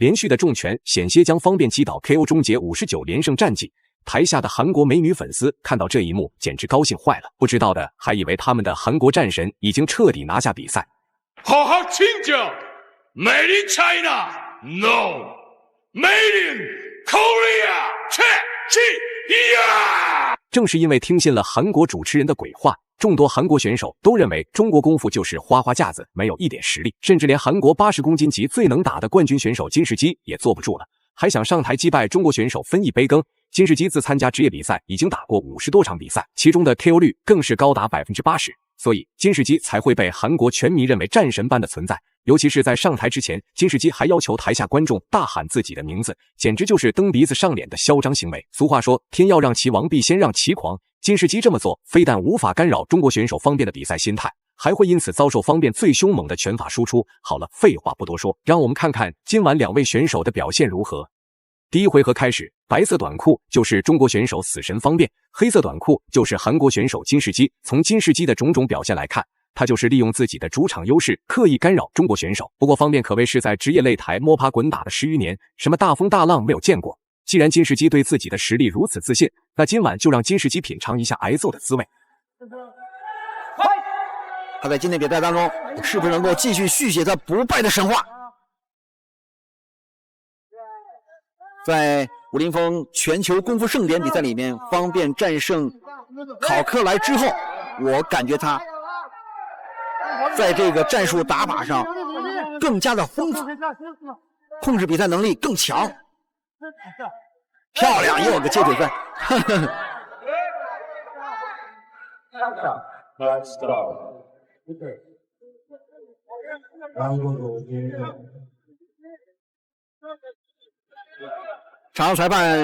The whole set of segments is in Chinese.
连续的重拳险些将方便击倒 KO， 终结59连胜战绩。台下的韩国美女粉丝看到这一幕，简直高兴坏了。不知道的还以为他们的韩国战神已经彻底拿下比赛。好好请教 ，Made in China No Made in Korea， 切呀！正是因为听信了韩国主持人的鬼话，众多韩国选手都认为中国功夫就是花花架子，没有一点实力，甚至连韩国80公斤级最能打的冠军选手金世基也坐不住了，还想上台击败中国选手分一杯羹。金世基自参加职业比赛已经打过50多场比赛，其中的 KO 率更是高达 80%， 所以金世基才会被韩国全迷认为战神般的存在。尤其是在上台之前，金世基还要求台下观众大喊自己的名字，简直就是蹬鼻子上脸的嚣张行为。俗话说，天要让齐王，必先让齐狂。金世基这么做，非但无法干扰中国选手方便的比赛心态，还会因此遭受方便最凶猛的拳法输出。好了，废话不多说，让我们看看今晚两位选手的表现如何。第一回合开始，白色短裤就是中国选手死神方便，黑色短裤就是韩国选手金世基。从金世基的种种表现来看，他就是利用自己的主场优势，刻意干扰中国选手。不过方便可谓是在职业擂台摸爬滚打的10余年，什么大风大浪没有见过。既然金世基对自己的实力如此自信，那今晚就让金世基品尝一下挨揍的滋味。他在今天比赛当中是不是能够继续续写他不败的神话？在武林风全球功夫盛典比赛里面，方便战胜考克莱之后，我感觉他在这个战术打法上更加的丰富，控制比赛能力更强。漂亮，又有个接腿摔。场上裁判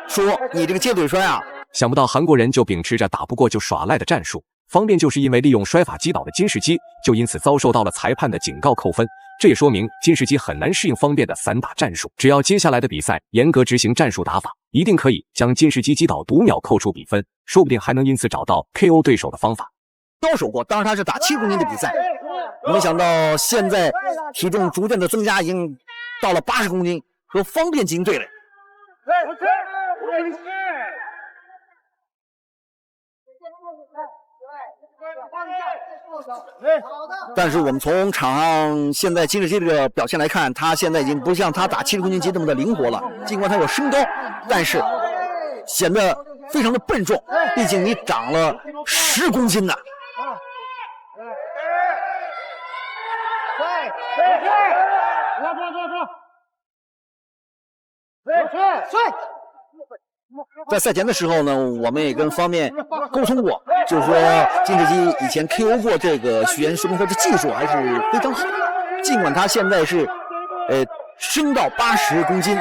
说：“你这个接腿摔啊！”想不到韩国人就秉持着打不过就耍赖的战术，方便就是因为利用摔法击倒的金世基，就因此遭受到了裁判的警告扣分。这也说明金世基很难适应方便的散打战术。只要接下来的比赛严格执行战术打法，一定可以将金世基击倒读秒扣出比分，说不定还能因此找到 KO 对手的方法。高手过，当时他是打7公斤的比赛，没想到现在体重逐渐的增加，已经到了80公斤，和方便进行对垒。但是我们从场上现在金世基这个表现来看，他现在已经不像他打70公斤级这么的灵活了。尽管他有身高，但是显得非常的笨重，毕竟你长了10公斤呢。在赛前的时候呢，我们也跟方面沟通过，就是说金世基以前 KO 过这个许岩，说明他的技术还是非常好。尽管他现在是升到80公斤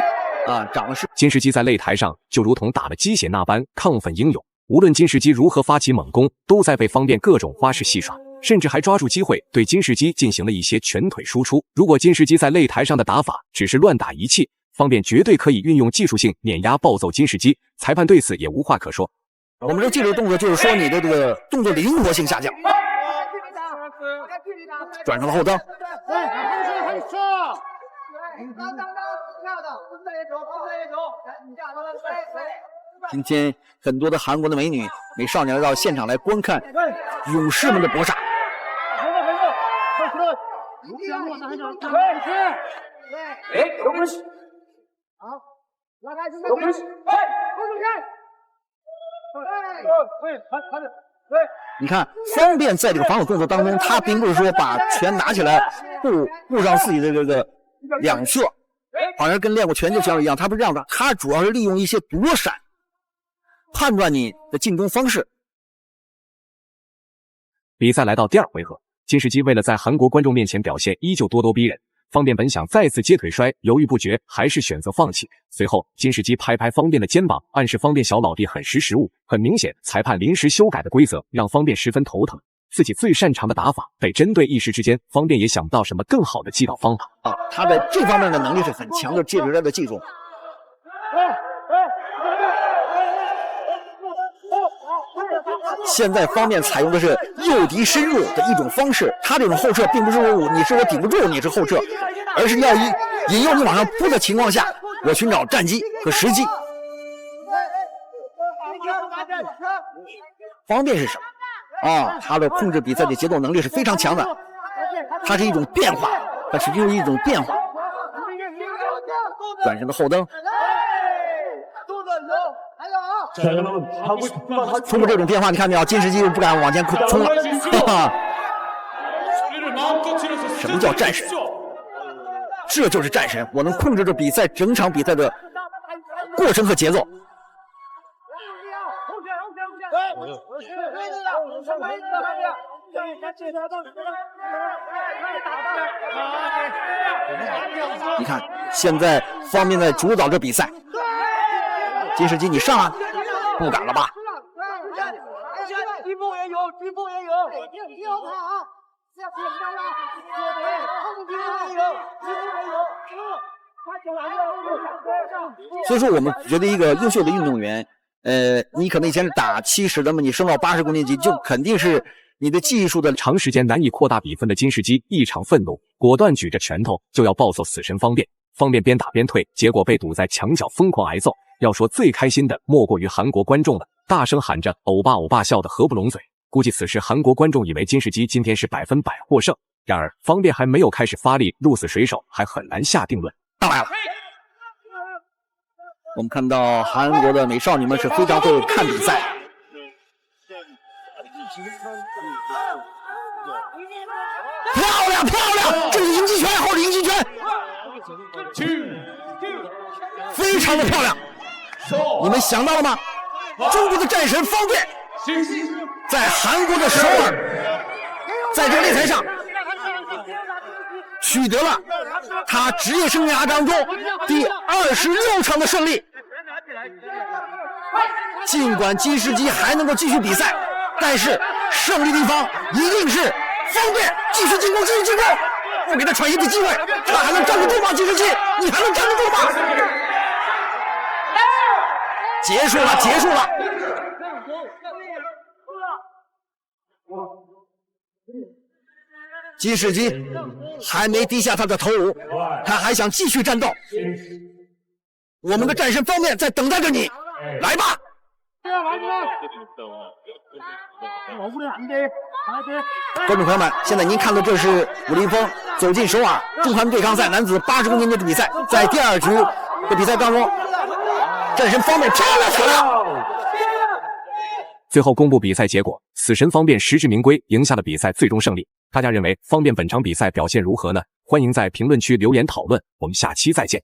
啊，长了金世基在擂台上就如同打了鸡血那般亢奋英勇，无论金世基如何发起猛攻，都在被方便各种花式戏耍，甚至还抓住机会对金世基进行了一些拳腿输出。如果金世基在擂台上的打法只是乱打一气，方便绝对可以运用技术性碾压暴揍金世基，裁判对此也无话可说。我们这个技术动作就是说你的这个动作灵活性下降。转成了后蹬。今天很多的韩国的美少女来到现场来观看勇士们的搏杀。你看，方便在这个防守动作当中，他并不是说把拳拿起来护上自己的这个两侧，好像跟练过拳击选手一样，他不是这样的，他主要是利用一些躲闪，判断你的进攻方式。比赛来到第二回合，金世基为了在韩国观众面前表现依旧咄咄逼人，方便本想再次接腿摔，犹豫不决，还是选择放弃。随后金世基拍拍方便的肩膀，暗示方便小老弟很识时务。很明显，裁判临时修改的规则让方便十分头疼，自己最擅长的打法被针对，一时之间方便也想不到什么更好的击倒方法啊。他在这方面的能力是很强的，接腿摔的技术。现在方面采用的是诱敌深入的一种方式，他这种后撤并不是说你是我顶不住，你是后撤，而是要引诱你往上扑的情况下，我寻找战机和时机。方便是什么？啊，他的控制比赛的节奏能力是非常强的，它是一种变化，它是一种变化。转身的后蹬，通过这种变化，你看没有？金世基不敢往前冲了。什么叫战神？这就是战神，我能控制着比赛整场比赛的过程和节奏。你看，现在方面在主导着比赛。金世基，你上啊！不敢了吧？局部也有，局部也有，不要怕啊！下去慢了，后面也有，局部也有，所以说，我们觉得一个优秀的运动员，你可能以前是打70的嘛，你升到80公斤级，就肯定是你的技术的长时间难以扩大比分的金世基异常愤怒，果断举着拳头就要暴揍死神方便。方便边打边退，结果被堵在墙角疯狂挨揍。要说最开心的莫过于韩国观众了，大声喊着欧巴欧巴，笑得合不拢嘴。估计此时韩国观众以为金世基今天是100%获胜。然而方便还没有开始发力，鹿死谁手还很难下定论。上来了，我们看到韩国的美少女们是非常会看比赛。漂亮漂亮，这是迎击拳，后迎击拳，非常的漂亮。你们想到了吗？中国的战神方便在韩国的首尔，在这个擂台上取得了他职业生涯当中第26场的胜利。尽管金世基还能够继续比赛，但是胜利的一方一定是方便。继续进攻，继续进攻，不给他喘息的机会，他还能站得住吗？金世基，你还能站得住吗？结束了，结束了。金世基还没低下他的头颅，他还想继续战斗。我们的战神方面在等待着你，来吧！观众朋友们，现在您看到这是武林风走进首尔中韩对抗赛男子80公斤级的比赛，在第2局的比赛当中，战神方面漂亮漂亮。最后公布比赛结果，死神方便实至名归，赢下了比赛最终胜利。大家认为方便本场比赛表现如何呢？欢迎在评论区留言讨论，我们下期再见。